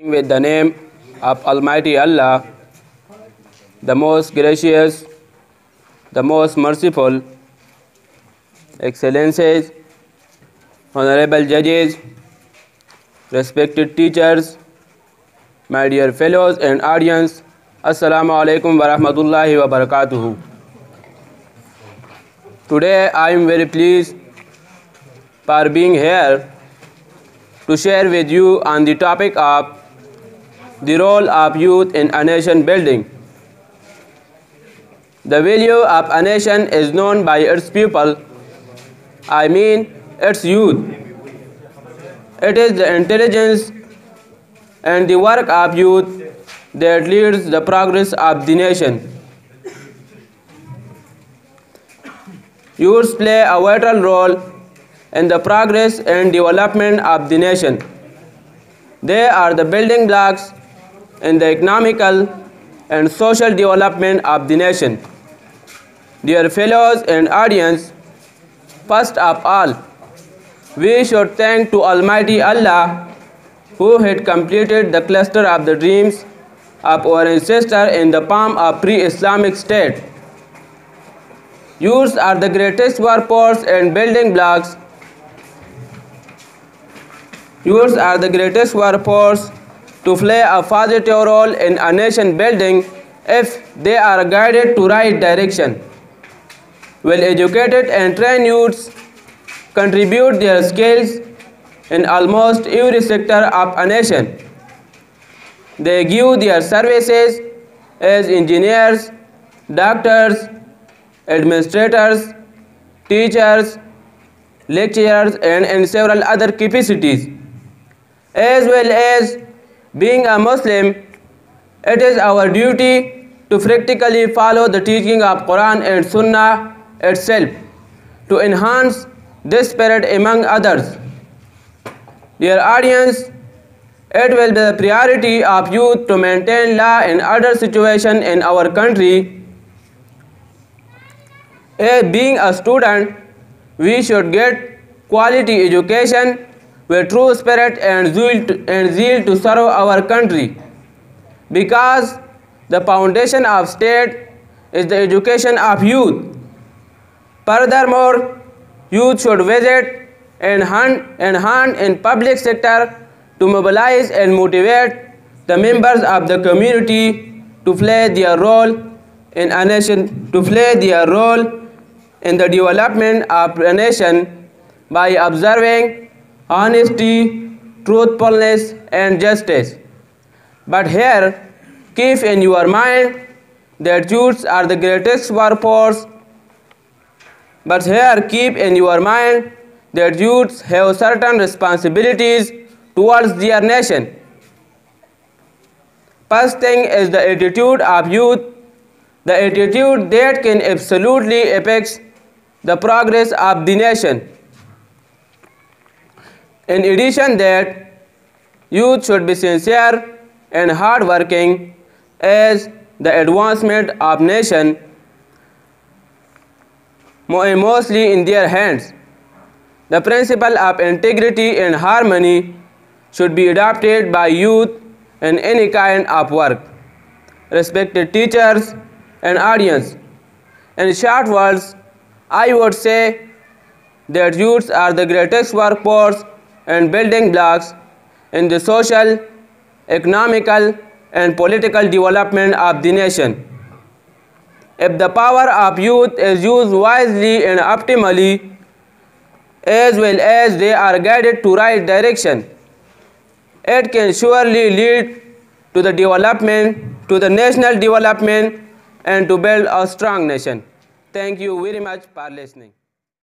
With the name of Almighty Allah, the most gracious, the most merciful. Excellencies, honorable judges, respected teachers, my dear fellows and audience, Assalamu alaikum wa rahmatullahi wa barakatuhu. Today I am very pleased for being here to share with you on the topic of the role of youth in a nation building. The value of a nation is known by its people, I mean its youth. It is the intelligence and the work of youth that leads the progress of the nation. Youths play a vital role in the progress and development of the nation. They are the building blocks in the economical and social development of the nation. Dear fellows and audience, first of all, we should thank to Almighty Allah who had completed the cluster of the dreams of our ancestors in the palm of pre-Islamic state. Youths are the greatest workforce and building blocks. Youths are the greatest workforce to play a positive role in a nation building if they are guided to right direction. Well-educated and trained youths contribute their skills in almost every sector of a nation. They give their services as engineers, doctors, administrators, teachers, lecturers, and in several other capacities. As well as being a Muslim, it is our duty to practically follow the teaching of Quran and Sunnah itself to enhance this spirit among others. Dear audience, it will be the priority of youth to maintain law and order situation in our country. As being a student, we should get quality education with true spirit and zeal to serve our country, because the foundation of state is the education of youth. Furthermore, youth should visit and hand in public sector to mobilize and motivate the members of the community to play their role in a nation, to play their role in the development of a nation by observing honesty, truthfulness, and justice. But here, keep in your mind that youths are the greatest workforce. But here, keep in your mind that youths have certain responsibilities towards their nation. First thing is the attitude of youth, the attitude that can absolutely affect the progress of the nation. In addition that, youth should be sincere and hardworking, as the advancement of nation mostly in their hands. The principle of integrity and harmony should be adopted by youth in any kind of work. Respected teachers and audience, in short words, I would say that youths are the greatest workforce and building blocks in the social, economical, and political development of the nation. If the power of youth is used wisely and optimally, as well as they are guided to right direction, it can surely lead to the development, to the national development, and to build a strong nation. Thank you very much for listening.